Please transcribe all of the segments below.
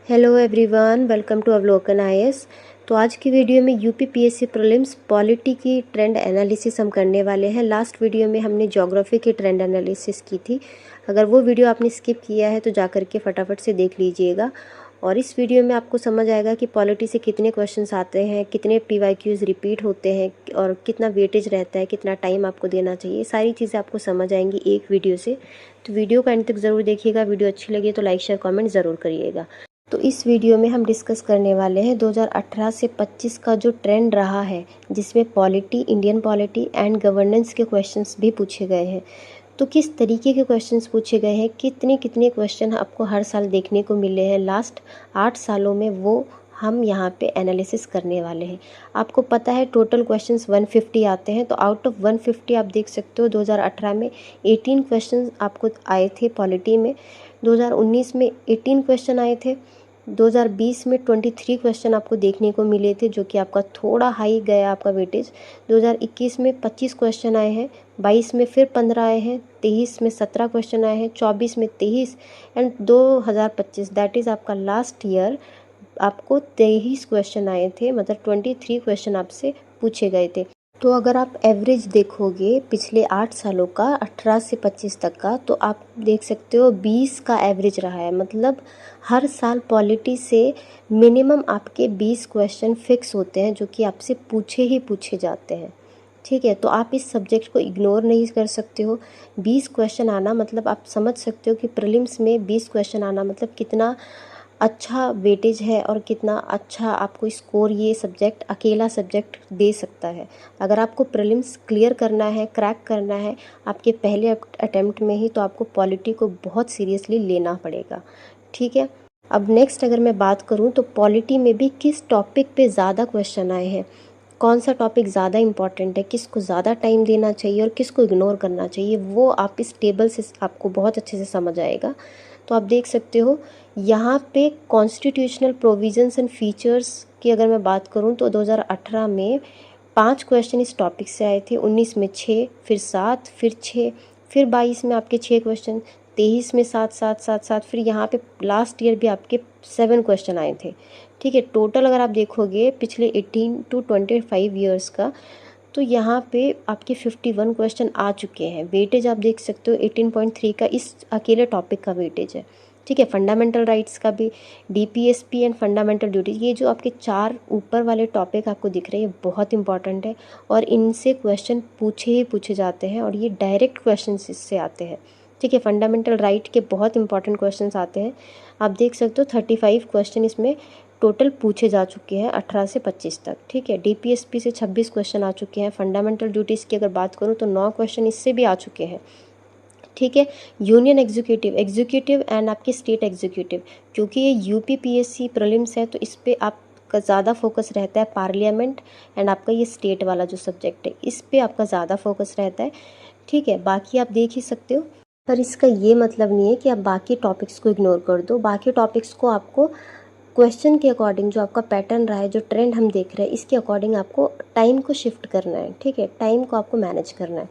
Hello everyone, welcome to अवलोकन IAS. तो आज की वीडियो में यूपी पीएससी प्रीलिम्स पॉलिटी की ट्रेंड एनालिसिस हम करने वाले हैं। लास्ट वीडियो में हमने ज्योग्राफी की ट्रेंड एनालिसिस की थी। अगर वो वीडियो आपने स्किप किया है तो जा करके फटाफट से देख लीजिएगा। और इस वीडियो में आपको समझ आएगा कि पॉलिटी से कितने क्वेश्चंस आते हैं, कितने पीवाईक्यूज़ रिपीट होते हैं और कितना वेटेज रहता है, कितना टाइम आपको देना चाहिए। सारी चीज़ें आपको समझ आएंगी एक वीडियो से। तो वीडियो को एंड तक ज़रूर देखिएगा। वीडियो अच्छी लगे तो लाइक शेयर कमेंट ज़रूर करिएगा। तो इस वीडियो में हम डिस्कस करने वाले हैं 2018 से 25 का जो ट्रेंड रहा है, जिसमें polity, Indian polity and governance के क्वेश्चंस भी पूछे गए हैं। तो किस तरीके के क्वेश्चंस पूछे गए हैं, कितने कितने क्वेश्चन आपको हर साल देखने को मिले हैं लास्ट 8 सालों में, वो हम यहाँ पे एनालिसिस करने वाले हैं। आपको पता है टोटल क्वेश्चंस 150 आते हैं। तो आउट ऑफ 150 आप देख सकते हो 2018 में 18 क्वेश्चंस आपको आए थे पॉलिटी में, 2019 में 18 क्वेश्चन आए थे, 2020 में 23 क्वेश्चन आपको देखने को मिले थे, जो कि आपका थोड़ा हाई गया आपका वेटेज। 2021 में 25 क्वेश्चन आए हैं, 22 में फिर 15 आए हैं, 23 में 17 क्वेश्चन आए हैं, 24 में 23 एंड 2025 दैट इज़ आपका लास्ट ईयर आपको 23 क्वेश्चन आए थे, मतलब 23 क्वेश्चन आपसे पूछे गए थे। तो अगर आप एवरेज देखोगे पिछले 8 सालों का 18 से 25 तक का, तो आप देख सकते हो 20 का एवरेज रहा है। मतलब हर साल पॉलिटी से मिनिमम आपके 20 क्वेश्चन फिक्स होते हैं, जो कि आपसे पूछे ही पूछे जाते हैं। ठीक है, तो आप इस सब्जेक्ट को इग्नोर नहीं कर सकते हो। 20 क्वेश्चन आना मतलब आप समझ सकते हो कि प्रीलिम्स में 20 क्वेश्चन आना मतलब कितना अच्छा वेटेज है और कितना अच्छा आपको स्कोर ये सब्जेक्ट, अकेला सब्जेक्ट दे सकता है। अगर आपको प्रीलिम्स क्लियर करना है, क्रैक करना है आपके पहले अटेम्प्ट में ही, तो आपको पॉलिटी को बहुत सीरियसली लेना पड़ेगा। ठीक है, अब नेक्स्ट अगर मैं बात करूं तो पॉलिटी में भी किस टॉपिक पे ज़्यादा क्वेश्चन आए हैं, कौन सा टॉपिक ज़्यादा इम्पॉर्टेंट है, किसको ज़्यादा टाइम देना चाहिए और किसको इग्नोर करना चाहिए, वो आप इस टेबल से आपको बहुत अच्छे से समझ आएगा। तो आप देख सकते हो यहाँ पे कॉन्स्टिट्यूशनल प्रोविजंस एंड फीचर्स की अगर मैं बात करूँ तो 2018 में 5 क्वेश्चन इस टॉपिक से आए थे, 19 में 6, फिर 7, फिर 6, फिर 22 में आपके 6 क्वेश्चन, 23 में 7 7 7 7, फिर यहाँ पे लास्ट ईयर भी आपके 7 क्वेश्चन आए थे। ठीक है, टोटल अगर आप देखोगे पिछले 18 टू 25 ईयर्स का, तो यहाँ पे आपके 51 क्वेश्चन आ चुके हैं। वेटेज आप देख सकते हो 18.3 का इस अकेले टॉपिक का वेटेज है। ठीक है, फंडामेंटल राइट्स का भी, डीपीएसपी एंड फंडामेंटल ड्यूटीज, ये जो आपके 4 ऊपर वाले टॉपिक आपको दिख रहे हैं, ये बहुत इंपॉर्टेंट है और इनसे क्वेश्चन पूछे ही पूछे जाते हैं और ये डायरेक्ट क्वेश्चन इससे आते हैं। ठीक है, फंडामेंटल राइट के बहुत इंपॉर्टेंट क्वेश्चन आते हैं। आप देख सकते हो 35 क्वेश्चन इसमें टोटल पूछे जा चुके हैं 18 से 25 तक। ठीक है, डीपीएसपी से 26 क्वेश्चन आ चुके हैं। फंडामेंटल ड्यूटीज़ की अगर बात करूँ तो 9 क्वेश्चन इससे भी आ चुके हैं। ठीक है, यूनियन एग्जीक्यूटिव एंड आपके स्टेट एग्जीक्यूटिव, क्योंकि ये यूपी पीएससी प्रीलिम्स है तो इस पर आपका ज़्यादा फोकस रहता है। पार्लियामेंट एंड आपका ये स्टेट वाला जो सब्जेक्ट है, इस पर आपका ज़्यादा फोकस रहता है। ठीक है, बाकी आप देख ही सकते हो, पर इसका ये मतलब नहीं है कि आप बाकी टॉपिक्स को इग्नोर कर दो। बाकी टॉपिक्स को आपको क्वेश्चन के अकॉर्डिंग, जो आपका पैटर्न रहा है, जो ट्रेंड हम देख रहे हैं, इसके अकॉर्डिंग आपको टाइम को शिफ्ट करना है। ठीक है, टाइम को आपको मैनेज करना है।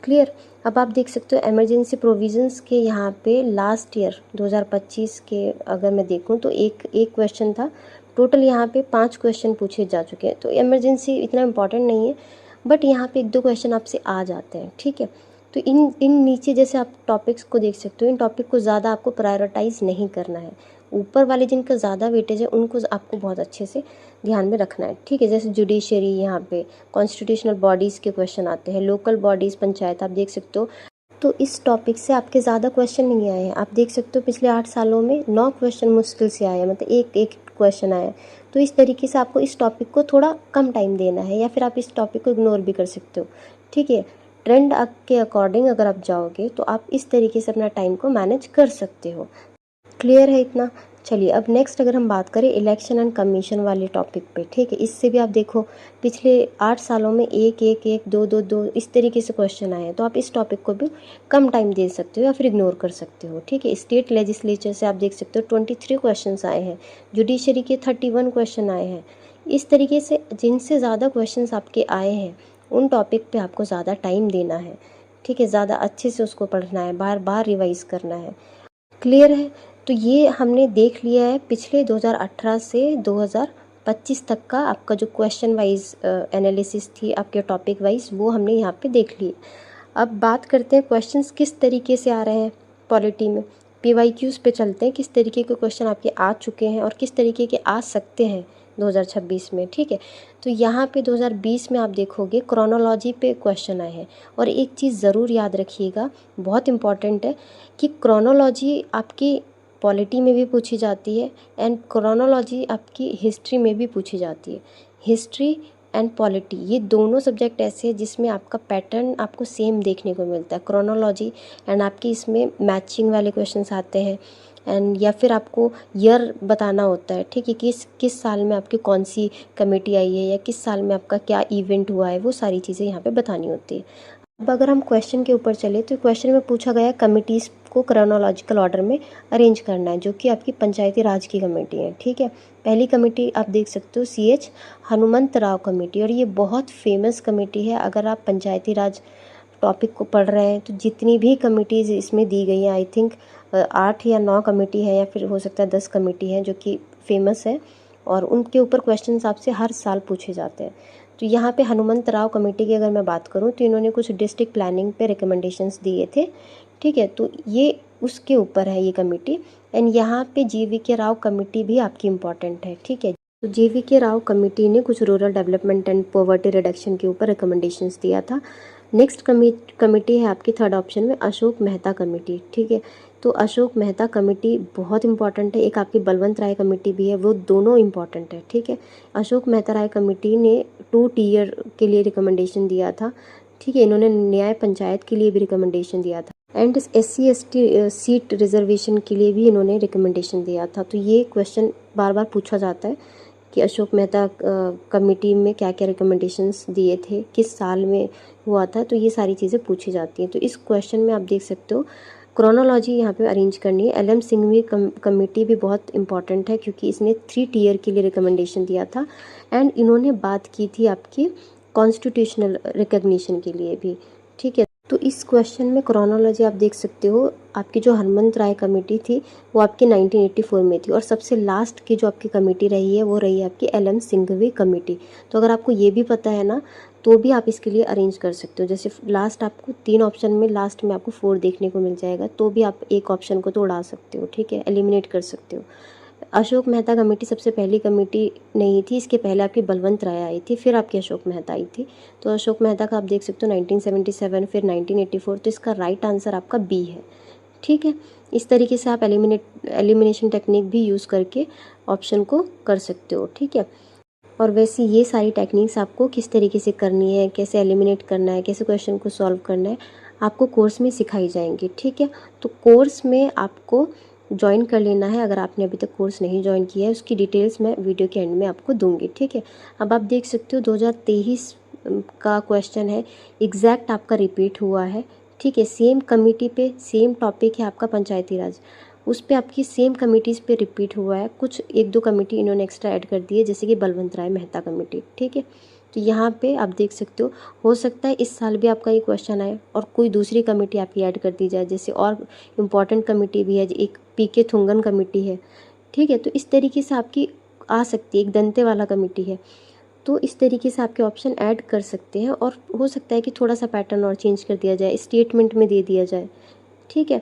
क्लियर। अब आप देख सकते हो एमरजेंसी प्रोविजंस के यहाँ पे लास्ट ईयर 2025 के अगर मैं देखूँ तो एक क्वेश्चन था। टोटल यहाँ पे 5 क्वेश्चन पूछे जा चुके हैं। तो इमरजेंसी इतना इम्पॉर्टेंट नहीं है, बट यहाँ पे 1-2 क्वेश्चन आपसे आ जाते हैं। ठीक है, तो इन नीचे जैसे आप टॉपिक्स को देख सकते हो, इन टॉपिक को ज़्यादा आपको प्रायोरिटाइज नहीं करना है। ऊपर वाले जिनका ज़्यादा वेटेज है उनको आपको बहुत अच्छे से ध्यान में रखना है। ठीक है, जैसे जुडिशरी, यहाँ पे कॉन्स्टिट्यूशनल बॉडीज़ के क्वेश्चन आते हैं, लोकल बॉडीज़, पंचायत, आप देख सकते हो। तो इस टॉपिक से आपके ज़्यादा क्वेश्चन नहीं आए हैं। आप देख सकते हो पिछले 8 सालों में 9 क्वेश्चन मुश्किल से आए हैं, मतलब एक क्वेश्चन आया है। तो इस तरीके से आपको इस टॉपिक को थोड़ा कम टाइम देना है, या फिर आप इस टॉपिक को इग्नोर भी कर सकते हो। ठीक है, ट्रेंड के अकॉर्डिंग अगर आप जाओगे तो आप इस तरीके से अपना टाइम को मैनेज कर सकते हो। क्लियर है इतना? चलिए, अब नेक्स्ट अगर हम बात करें इलेक्शन एंड कमीशन वाले टॉपिक पे। ठीक है, इससे भी आप देखो पिछले 8 सालों में 1 2 2 2 इस तरीके से क्वेश्चन आए हैं। तो आप इस टॉपिक को भी कम टाइम दे सकते हो या फिर इग्नोर कर सकते हो। ठीक है, स्टेट लेजिस्लेचर से आप देख सकते हो 23 क्वेश्चन आए हैं, जुडिशरी के 31 क्वेश्चन आए हैं। इस तरीके से जिनसे ज़्यादा क्वेश्चन आपके आए हैं उन टॉपिक पर आपको ज़्यादा टाइम देना है। ठीक है, ज़्यादा अच्छे से उसको पढ़ना है, बार बार रिवाइज़ करना है। क्लियर है? तो ये हमने देख लिया है पिछले 2018 से 2025 तक का आपका जो क्वेश्चन वाइज एनालिसिस थी आपके टॉपिक वाइज, वो हमने यहाँ पे देख ली। अब बात करते हैं क्वेश्चंस किस तरीके से आ रहे हैं पॉलिटी में। PYQs पे चलते हैं, किस तरीके के क्वेश्चन आपके आ चुके हैं और किस तरीके के आ सकते हैं 2026 में। ठीक है, तो यहाँ पे 2020 में आप देखोगे क्रोनोलॉजी पे क्वेश्चन आए हैं। और एक चीज़ ज़रूर याद रखिएगा, बहुत इम्पॉर्टेंट है, कि क्रोनोलॉजी आपकी पॉलिटी में भी पूछी जाती है एंड क्रोनोलॉजी आपकी हिस्ट्री में भी पूछी जाती है। हिस्ट्री एंड पॉलिटी ये दोनों सब्जेक्ट ऐसे हैं जिसमें आपका पैटर्न आपको सेम देखने को मिलता है। क्रोनोलॉजी एंड आपकी इसमें मैचिंग वाले क्वेश्चंस आते हैं एंड या फिर आपको ईयर बताना होता है। ठीक है, किस साल में आपकी कौन सी कमेटी आई है या किस साल में आपका क्या इवेंट हुआ है, वो सारी चीज़ें यहाँ पे बतानी होती है। अब अगर हम क्वेश्चन के ऊपर चले तो क्वेश्चन में पूछा गया कमिटीज़ को क्रोनोलॉजिकल ऑर्डर में अरेंज करना है, जो कि आपकी पंचायती राज की कमेटी है। ठीक है, पहली कमेटी आप देख सकते हो CH हनुमंत राव कमेटी, और ये बहुत फेमस कमेटी है। अगर आप पंचायती राज टॉपिक को पढ़ रहे हैं तो जितनी भी कमिटीज़ इसमें दी गई हैं, आई थिंक 8 या 9 कमेटी है या फिर हो सकता है 10 कमेटी है जो कि फेमस है, और उनके ऊपर क्वेश्चन आपसे हर साल पूछे जाते हैं। तो यहाँ पे हनुमंत राव कमेटी की अगर मैं बात करूँ तो इन्होंने कुछ डिस्ट्रिक्ट प्लानिंग पे रिकमेंडेशंस दिए थे। ठीक है, तो ये उसके ऊपर है ये कमेटी। एंड यहाँ पे GVK राव कमेटी भी आपकी इम्पॉर्टेंट है। ठीक है, तो GVK राव कमेटी ने कुछ rural development and poverty reduction के ऊपर रिकमेंडेशंस दिया था। नेक्स्ट कमेटी है आपकी थर्ड ऑप्शन में अशोक मेहता कमेटी। ठीक है, तो अशोक मेहता कमेटी बहुत इंपॉर्टेंट है। एक आपकी बलवंत राय कमेटी भी है, वो दोनों इंपॉर्टेंट है। ठीक है, अशोक मेहता राय कमेटी ने 2 टीयर के लिए रिकमेंडेशन दिया था। ठीक है, इन्होंने न्याय पंचायत के लिए भी रिकमेंडेशन दिया था and SC ST seat reservation के लिए भी इन्होंने रिकमेंडेशन दिया था। तो ये क्वेश्चन बार बार पूछा जाता है कि अशोक मेहता कमेटी में क्या क्या रिकमेंडेशंस दिए थे, किस साल में हुआ था, तो ये सारी चीज़ें पूछी जाती हैं। तो इस क्वेश्चन में आप देख सकते हो क्रोनोलॉजी यहाँ पे अरेंज करनी है। LM सिंघवी कमेटी भी बहुत इंपॉर्टेंट है क्योंकि इसने 3 टीयर के लिए रिकमेंडेशन दिया था एंड इन्होंने बात की थी आपकी कॉन्स्टिट्यूशनल रिकग्निशन के लिए भी। ठीक है, तो इस क्वेश्चन में क्रोनोलॉजी आप देख सकते हो, आपकी जो हनुमंत राय कमेटी थी वो आपकी 1984 में थी, और सबसे लास्ट की जो आपकी कमेटी रही है वो रही है आपकी LM सिंघवी कमेटी। तो अगर आपको ये भी पता है ना तो भी आप इसके लिए अरेंज कर सकते हो। जैसे लास्ट आपको 3 ऑप्शन में लास्ट में आपको 4 देखने को मिल जाएगा, तो भी आप एक ऑप्शन को तो उड़ा सकते हो। ठीक है, एलिमिनेट कर सकते हो। अशोक मेहता कमेटी सबसे पहली कमेटी नहीं थी, इसके पहले आपकी बलवंत राय आई थी, फिर आपकी अशोक मेहता आई थी। तो अशोक मेहता का आप देख सकते हो 1977, फिर 1984, तो इसका राइट आंसर आपका B है। ठीक है, इस तरीके से आप एलिमिनेशन टेक्निक भी यूज़ करके ऑप्शन को कर सकते हो। ठीक है, और वैसे ये सारी टेक्निक्स आपको किस तरीके से करनी है, कैसे एलिमिनेट करना है, कैसे क्वेश्चन को सॉल्व करना है, आपको कोर्स में सिखाई जाएंगी। ठीक है, तो कोर्स में आपको ज्वाइन कर लेना है। अगर आपने अभी तक कोर्स नहीं ज्वाइन किया है उसकी डिटेल्स मैं वीडियो के एंड में आपको दूंगी। ठीक है, अब आप देख सकते हो 2023 का क्वेश्चन है, एग्जैक्ट आपका रिपीट हुआ है। ठीक है, सेम कमेटी पे सेम टॉपिक है आपका पंचायती राज, उस पर आपकी सेम कमेटीज़ पे रिपीट हुआ है। कुछ 1-2 कमेटी इन्होंने एक्स्ट्रा ऐड कर दी है, जैसे कि बलवंत राय मेहता कमेटी। ठीक है, तो यहाँ पे आप देख सकते हो सकता है इस साल भी आपका ये क्वेश्चन आए और कोई दूसरी कमेटी आपकी ऐड कर दी जाए। जैसे और इम्पॉर्टेंट कमेटी भी है, एक PK थुंगन कमेटी है। ठीक है, तो इस तरीके से आपकी आ सकती है, एक दंते वाला कमेटी है। तो इस तरीके से आपके ऑप्शन ऐड कर सकते हैं, और हो सकता है कि थोड़ा सा पैटर्न और चेंज कर दिया जाए, स्टेटमेंट में दे दिया जाए। ठीक है,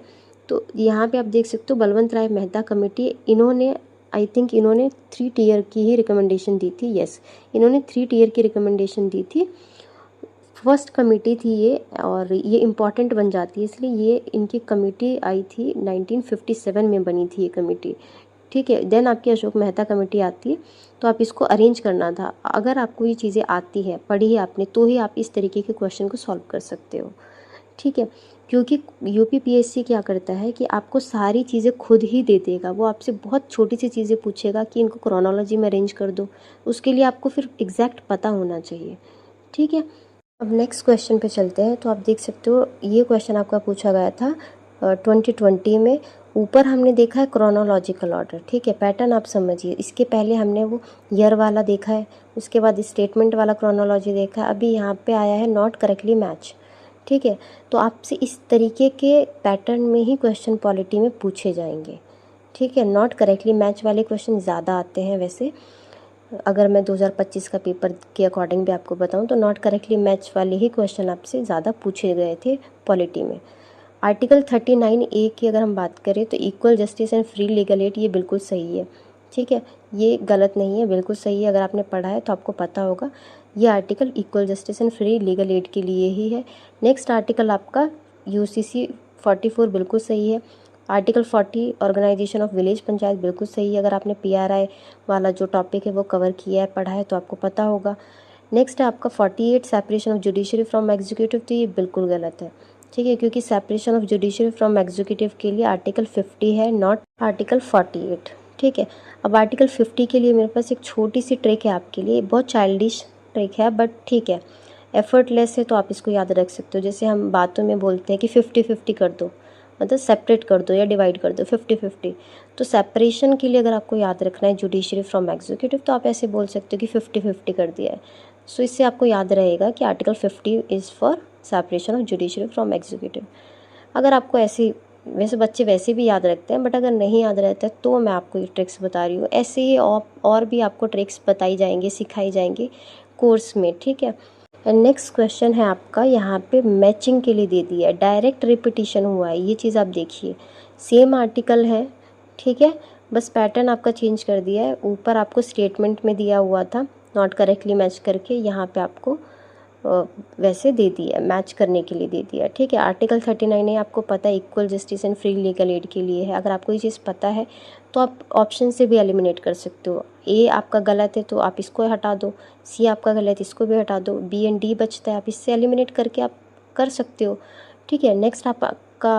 तो यहाँ पे आप देख सकते हो बलवंत राय मेहता कमेटी, इन्होंने आई थिंक इन्होंने 3 टीयर की ही रिकमेंडेशन दी थी। यस, इन्होंने 3 टीयर की रिकमेंडेशन दी थी। फर्स्ट कमेटी थी ये, और ये इम्पॉर्टेंट बन जाती है, इसलिए ये इनकी कमेटी आई थी 1957 में बनी थी ये कमेटी। ठीक है, देन आपकी अशोक मेहता कमेटी आती है, तो आप इसको अरेंज करना था। अगर आपको ये चीज़ें आती हैं, पढ़ी है आपने, तो ही आप इस तरीके के क्वेश्चन को सॉल्व कर सकते हो। ठीक है, क्योंकि UPPSC क्या करता है कि आपको सारी चीज़ें खुद ही दे देगा। वो आपसे बहुत छोटी सी चीज़ें पूछेगा कि इनको क्रोनोलॉजी में अरेंज कर दो, उसके लिए आपको फिर एग्जैक्ट पता होना चाहिए। ठीक है, अब नेक्स्ट क्वेश्चन पे चलते हैं। तो आप देख सकते हो ये क्वेश्चन आपका पूछा गया था 2020 में। ऊपर हमने देखा है क्रोनोलॉजिकल ऑर्डर। ठीक है, पैटर्न आप समझिए, इसके पहले हमने वो ईयर वाला देखा है, उसके बाद स्टेटमेंट वाला क्रोनोलॉजी देखा है, अभी यहाँ पे आया है नॉट करेक्टली मैच। ठीक है, तो आपसे इस तरीके के पैटर्न में ही क्वेश्चन पॉलिटी में पूछे जाएंगे। ठीक है। नॉट करेक्टली मैच वाले क्वेश्चन ज़्यादा आते हैं वैसे, अगर मैं 2025 का पेपर के अकॉर्डिंग भी आपको बताऊं तो नॉट करेक्टली मैच वाले ही क्वेश्चन आपसे ज़्यादा पूछे गए थे पॉलिटी में। आर्टिकल 39A की अगर हम बात करें तो equal justice and free legal aid, ये बिल्कुल सही है। ठीक है, ये गलत नहीं है, बिल्कुल सही है। अगर आपने पढ़ा है तो आपको पता होगा ये article equal justice and free legal aid के लिए ही है। नेक्स्ट आर्टिकल आपका UCC 44 बिल्कुल सही है। Article 40 organization of village panchayat बिल्कुल सही है। अगर आपने PRI वाला जो टॉपिक है वो कवर किया है, पढ़ा है तो आपको पता होगा। नेक्स्ट है आपका 48 separation of judiciary from executive, तो ये बिल्कुल गलत है। ठीक है, क्योंकि separation of judiciary from executive के लिए आर्टिकल 50 है, नॉट आर्टिकल 48। ठीक है, अब आर्टिकल 50 के लिए मेरे पास एक छोटी सी ट्रिक है आपके लिए, बहुत चाइल्डिश ट्रिक है बट ठीक है, एफर्टलेस है तो आप इसको याद रख सकते हो। जैसे हम बातों में बोलते हैं कि 50-50 कर दो, मतलब सेपरेट कर दो या डिवाइड कर दो 50-50, तो सेपरेशन के लिए अगर आपको याद रखना है जुडिशरी फ्रॉम एग्जीक्यूटिव तो आप ऐसे बोल सकते हो कि 50-50 कर दिया है। सो इससे आपको याद रहेगा कि article 50 is for separation of judiciary from executive. अगर आपको ऐसे, वैसे बच्चे वैसे भी याद रखते हैं बट अगर नहीं याद रहता है तो मैं आपको ये ट्रिक्स बता रही हूँ। ऐसे ही और भी आपको ट्रिक्स बताई जाएंगे, सिखाई जाएंगी कोर्स में। ठीक है, एंड नेक्स्ट क्वेश्चन है आपका यहाँ पे मैचिंग के लिए दे दिया है, डायरेक्ट रिपीटिशन हुआ है, ये चीज़ आप देखिए। सेम आर्टिकल है, ठीक है, बस पैटर्न आपका चेंज कर दिया है। ऊपर आपको स्टेटमेंट में दिया हुआ था नॉट करेक्टली मैच करके, यहाँ पे आपको वैसे दे दिया, मैच करने के लिए दे दिया। ठीक है, आर्टिकल 39A आपको पता है equal justice and free legal aid के लिए है। अगर आपको ये चीज़ पता है तो आप ऑप्शन से भी एलिमिनेट कर सकते हो। A आपका गलत है तो आप इसको हटा दो, C आपका गलत है इसको भी हटा दो, B एंड D बचता है, आप इससे एलिमिनेट करके आप कर सकते हो। ठीक है, नेक्स्ट आपका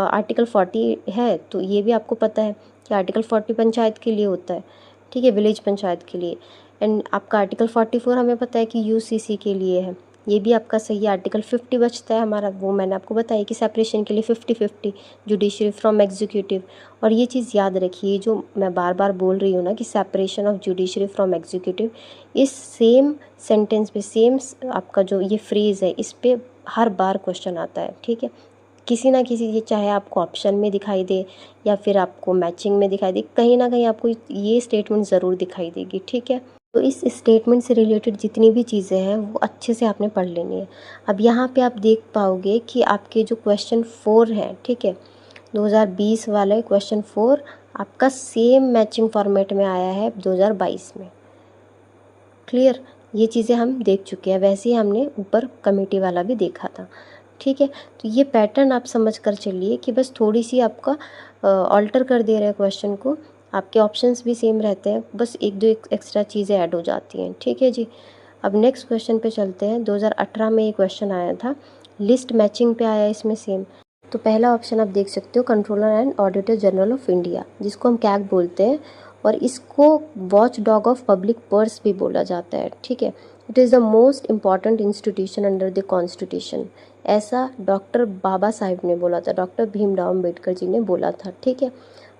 आर्टिकल 40 है तो ये भी आपको पता है कि आर्टिकल 40 पंचायत के लिए होता है। ठीक है, विलेज पंचायत के लिए। एंड आपका आर्टिकल 44 हमें पता है कि UCC के लिए है, ये भी आपका सही है। आर्टिकल 50 बचता है हमारा, वो मैंने आपको बताया कि सेपरेशन के लिए 50-50 जुडिशरी फ्रॉम एग्जीक्यूटिव। और ये चीज़ याद रखिए, जो मैं बार बार बोल रही हूँ ना कि separation of judiciary from executive, इस सेम सेंटेंस पे, सेम आपका जो ये फ्रेज़ है, इस पे हर बार क्वेश्चन आता है। ठीक है, किसी ना किसी, ये चाहे आपको ऑप्शन में दिखाई दे या फिर आपको मैचिंग में दिखाई दे, कहीं ना कहीं आपको ये स्टेटमेंट ज़रूर दिखाई देगी। ठीक है, तो इस स्टेटमेंट से रिलेटेड जितनी भी चीज़ें हैं वो अच्छे से आपने पढ़ लेनी है। अब यहाँ पे आप देख पाओगे कि आपके जो क्वेश्चन 4 हैं, ठीक है, 2020 वाला क्वेश्चन 4 आपका सेम मैचिंग फॉर्मेट में आया है 2022 में। क्लियर, ये चीज़ें हम देख चुके हैं, वैसे ही हमने ऊपर कमेटी वाला भी देखा था। ठीक है, तो ये पैटर्न आप समझ कर चलिए कि बस थोड़ी सी आपका ऑल्टर कर दे रहे हैं क्वेश्चन को, आपके ऑप्शंस भी सेम रहते हैं, बस एक दो एक्स्ट्रा चीज़ें ऐड हो जाती हैं। ठीक है जी, अब नेक्स्ट क्वेश्चन पे चलते हैं। 2018 में ये क्वेश्चन आया था, लिस्ट मैचिंग पे आया इसमें सेम। तो पहला ऑप्शन आप देख सकते हो, controller and auditor general of India, जिसको हम कैग बोलते हैं, और इसको watch dog of public purse भी बोला जाता है। ठीक है, it is the most important institution under the constitution, ऐसा डॉक्टर बाबा साहिब ने बोला था, डॉक्टर भीमराव अम्बेडकर जी ने बोला था। ठीक है,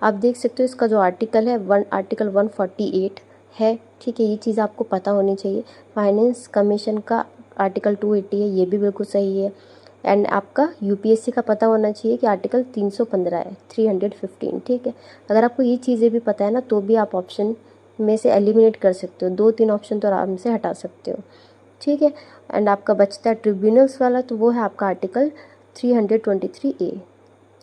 आप देख सकते हो इसका जो आर्टिकल है आर्टिकल 148 है। ठीक है, ये चीज़ आपको पता होनी चाहिए। फाइनेंस कमीशन का आर्टिकल 280 है, ये भी बिल्कुल सही है। एंड आपका UPSC का पता होना चाहिए कि आर्टिकल 315 है, 315। ठीक है, अगर आपको ये चीज़ें भी पता है ना तो भी आप ऑप्शन में से एलिमिनेट कर सकते हो, 2-3 ऑप्शन तो आराम से हटा सकते हो। ठीक है, एंड आपका बचता है ट्रिब्यूनल्स वाला, तो वो है आपका आर्टिकल 323A।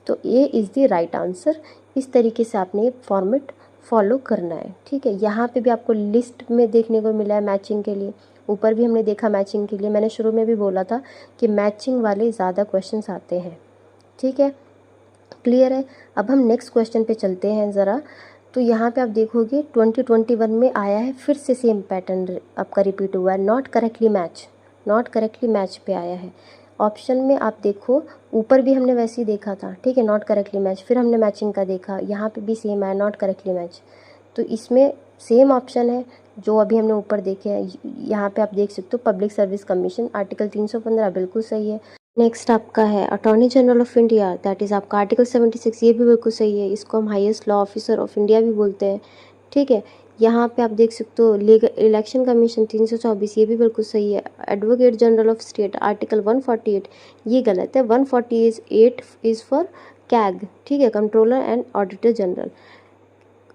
तो A is the right answer. इस तरीके से आपने फॉर्मेट फॉलो करना है। ठीक है, यहाँ पे भी आपको लिस्ट में देखने को मिला है मैचिंग के लिए, ऊपर भी हमने देखा मैचिंग के लिए। मैंने शुरू में भी बोला था कि मैचिंग वाले ज़्यादा क्वेश्चंस आते हैं। ठीक है, क्लियर है। अब हम नेक्स्ट क्वेश्चन पे चलते हैं ज़रा। तो यहाँ पे आप देखोगे 2021 में आया है, फिर से सेम पैटर्न आपका रिपीट हुआ है, not correctly match, not correctly match पे आया है। ऑप्शन में आप देखो, ऊपर भी हमने वैसे ही देखा था, ठीक है, नॉट करेक्टली मैच, फिर हमने मैचिंग का देखा, यहाँ पे भी सेम है, नॉट करेक्टली मैच। तो इसमें सेम ऑप्शन है जो अभी हमने ऊपर देखे हैं। यहाँ पे आप देख सकते हो पब्लिक सर्विस कमीशन, आर्टिकल 315 बिल्कुल सही है। नेक्स्ट आपका है attorney general of India, that is आपका आर्टिकल 76, ये भी बिल्कुल सही है। इसको हम highest law officer of India भी बोलते हैं। ठीक है, यहाँ पे आप देख सकते हो लीगल इलेक्शन कमीशन 324, ये भी बिल्कुल सही है। Advocate general of state article 148, ये गलत है, 148 इज़ फॉर कैग। ठीक है, controller and auditor general.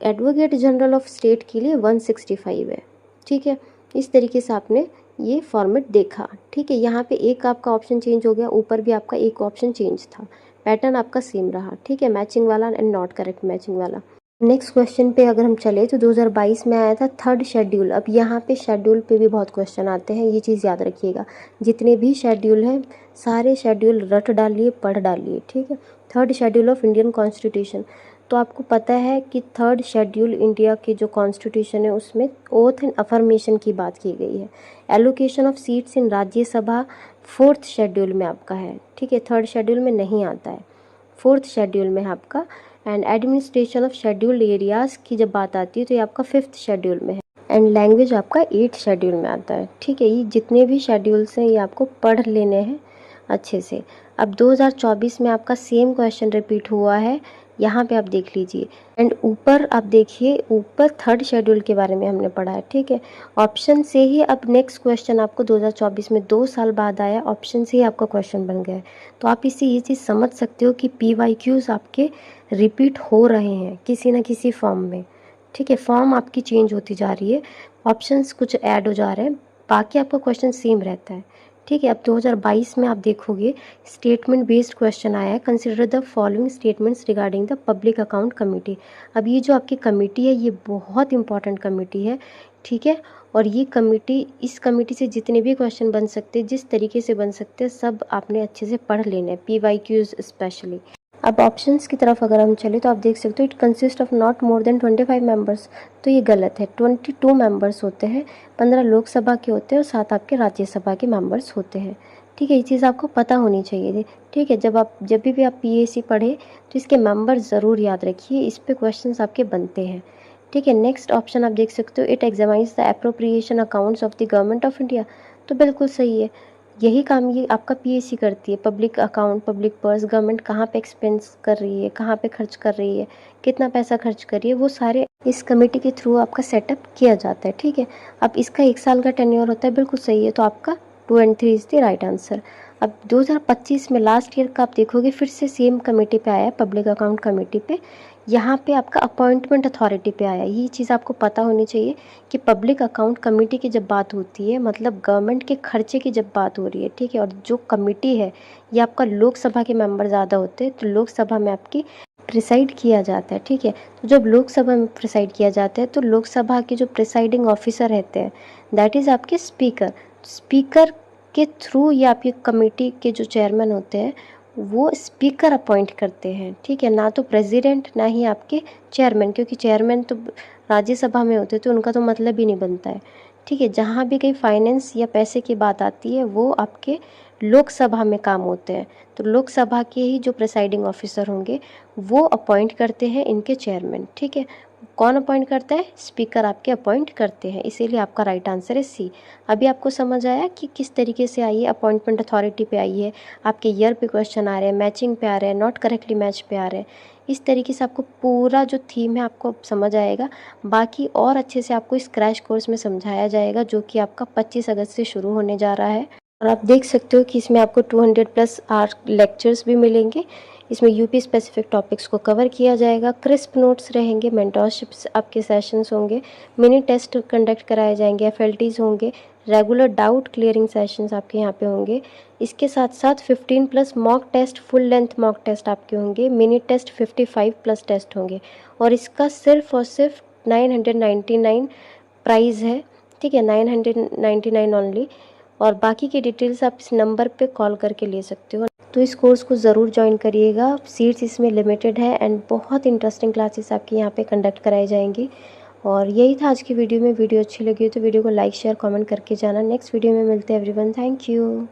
Advocate general of state के लिए 165 है। ठीक है, इस तरीके से आपने ये फॉर्मेट देखा। ठीक है, यहाँ पे एक आपका ऑप्शन चेंज हो गया, ऊपर भी आपका एक ऑप्शन चेंज था, पैटर्न आपका सेम रहा। ठीक है, मैचिंग वाला एंड नॉट करेक्ट मैचिंग वाला। नेक्स्ट क्वेश्चन पे अगर हम चले तो 2022 में आया था थर्ड शेड्यूल। अब यहाँ पे शेड्यूल पे भी बहुत क्वेश्चन आते हैं, ये चीज़ याद रखिएगा। जितने भी शेड्यूल हैं सारे शेड्यूल रट डालिए, पढ़ डालिए। ठीक है, third schedule of Indian constitution. तो आपको पता है कि थर्ड शेड्यूल इंडिया की जो कॉन्स्टिट्यूशन है उसमें ओथ एंड अफर्मेशन की बात की गई है। Allocation of seats in Rajya Sabha fourth schedule में आपका है। ठीक है, थर्ड शेड्यूल में नहीं आता है, फोर्थ शेड्यूल में है आपका। And administration of scheduled areas की जब बात आती है तो ये आपका फिफ्थ शेड्यूल में है। एंड लैंग्वेज आपका 8th शेड्यूल में आता है। ठीक है, ये जितने भी शेड्यूल्स हैं ये आपको पढ़ लेने हैं अच्छे से। अब 2024 में आपका सेम क्वेश्चन रिपीट हुआ है, यहाँ पे आप देख लीजिए। एंड ऊपर आप देखिए, ऊपर थर्ड शेड्यूल के बारे में हमने पढ़ा है। ठीक है, ऑप्शन से ही अब नेक्स्ट क्वेश्चन आपको 2024 में 2 साल बाद आया, ऑप्शन से ही आपका क्वेश्चन बन गया है। तो आप इससे ये चीज़ समझ सकते हो कि PYQs आपके रिपीट हो रहे हैं किसी न किसी फॉर्म में। ठीक है, फॉर्म आपकी चेंज होती जा रही है, ऑप्शंस कुछ ऐड हो जा रहे हैं, बाकी आपका क्वेश्चन सेम रहता है। ठीक है, अब 2022 में आप देखोगे स्टेटमेंट बेस्ड क्वेश्चन आया है। Consider the following statements regarding the public account committee. अब ये जो आपकी कमेटी है ये बहुत इंपॉर्टेंट कमेटी है। ठीक है, और ये कमेटी, इस कमेटी से जितने भी क्वेश्चन बन सकते हैं, जिस तरीके से बन सकते हैं, सब आपने अच्छे से पढ़ लेने हैं, PYQs स्पेशली। अब ऑप्शंस की तरफ अगर हम चले तो आप देख सकते हो it consist of not more than 25 members. तो ये गलत है, 22 मेंबर्स होते हैं, 15 लोकसभा के होते हैं और 7 आपके राज्यसभा के मेंबर्स होते हैं। ठीक है, ये चीज़ आपको पता होनी चाहिए थी। ठीक है, जब भी आप PAC पढ़े तो इसके मेंबर ज़रूर याद रखिए, इस पे क्वेश्चंस आपके बनते हैं। ठीक है, नेक्स्ट ऑप्शन आप देख सकते हो it examines the appropriation accounts of the government of India. तो बिल्कुल सही है, यही काम ये आपका PAC करती है। Public account, public purse, government कहाँ पे एक्सपेंस कर रही है, कहाँ पे खर्च कर रही है, कितना पैसा खर्च कर रही है, वो सारे इस कमेटी के थ्रू आपका सेटअप किया जाता है। ठीक है, अब इसका 1 साल का टेन्योर होता है, बिल्कुल सही है। तो आपका 2 and 3 is the right answer. अब 2025 में लास्ट ईयर का आप देखोगे फिर से सेम कमेटी पे आया, पब्लिक अकाउंट कमेटी पे। यहाँ पे आपका अपॉइंटमेंट अथॉरिटी पे आया। ये चीज़ आपको पता होनी चाहिए कि पब्लिक अकाउंट कमेटी की जब बात होती है, मतलब गवर्नमेंट के खर्चे की जब बात हो रही है, ठीक है, और जो कमेटी है ये आपका लोकसभा के मेंबर ज़्यादा होते हैं, तो लोकसभा में आपकी प्रिसाइड किया जाता है। ठीक है, तो जब लोकसभा में प्रिसाइड किया जाता है तो लोकसभा के जो प्रिसाइडिंग ऑफिसर रहते हैं दैट इज़ आपके स्पीकर। स्पीकर के थ्रू ये आपकी कमेटी के जो चेयरमैन होते हैं वो स्पीकर अपॉइंट करते हैं। ठीक है, ना तो प्रेसिडेंट ना ही आपके चेयरमैन, क्योंकि चेयरमैन तो राज्यसभा में होते तो उनका तो मतलब ही नहीं बनता है। ठीक है, जहाँ भी कहीं फाइनेंस या पैसे की बात आती है वो आपके लोकसभा में काम होते हैं। तो लोकसभा के ही जो प्रिसाइडिंग ऑफिसर होंगे वो अपॉइंट करते हैं इनके चेयरमैन। ठीक है, कौन अपॉइंट करता है? स्पीकर आपके अपॉइंट करते हैं, इसीलिए आपका राइट आंसर है C। अभी आपको समझ आया कि किस तरीके से आई है, अपॉइंटमेंट अथॉरिटी पे आई है, आपके ईयर पे क्वेश्चन आ रहे हैं, मैचिंग पे आ रहे हैं, नॉट करेक्टली मैच पे आ रहे हैं। इस तरीके से आपको पूरा जो थीम है आपको समझ आएगा। बाकी और अच्छे से आपको इस क्रैश कोर्स में समझाया जाएगा जो कि आपका 25 अगस्त से शुरू होने जा रहा है। और आप देख सकते हो कि इसमें आपको 200+ आवर लेक्चर्स भी मिलेंगे। इसमें UP स्पेसिफिक टॉपिक्स को कवर किया जाएगा, क्रिस्प नोट्स रहेंगे, मेंटोरशिप्स आपके सेशंस होंगे, मिनी टेस्ट कंडक्ट कराए जाएंगे, FLTs होंगे, रेगुलर डाउट क्लियरिंग सेशंस आपके यहाँ पे होंगे। इसके साथ साथ 15+ mock test, full length mock test आपके होंगे, मिनी टेस्ट 55+ टेस्ट होंगे। और इसका सिर्फ और सिर्फ 999 प्राइस है। ठीक है, 999 ओनली। और बाकी की डिटेल्स आप इस नंबर पे कॉल करके ले सकते हो। तो इस कोर्स को ज़रूर ज्वाइन करिएगा, सीट्स इसमें लिमिटेड है एंड बहुत इंटरेस्टिंग क्लासेस आपके यहाँ पे कंडक्ट कराई जाएंगी। और यही था आज की वीडियो में। वीडियो अच्छी लगी हो तो वीडियो को लाइक शेयर कमेंट करके जाना। नेक्स्ट वीडियो में मिलते हैं एवरीवन, थैंक यू।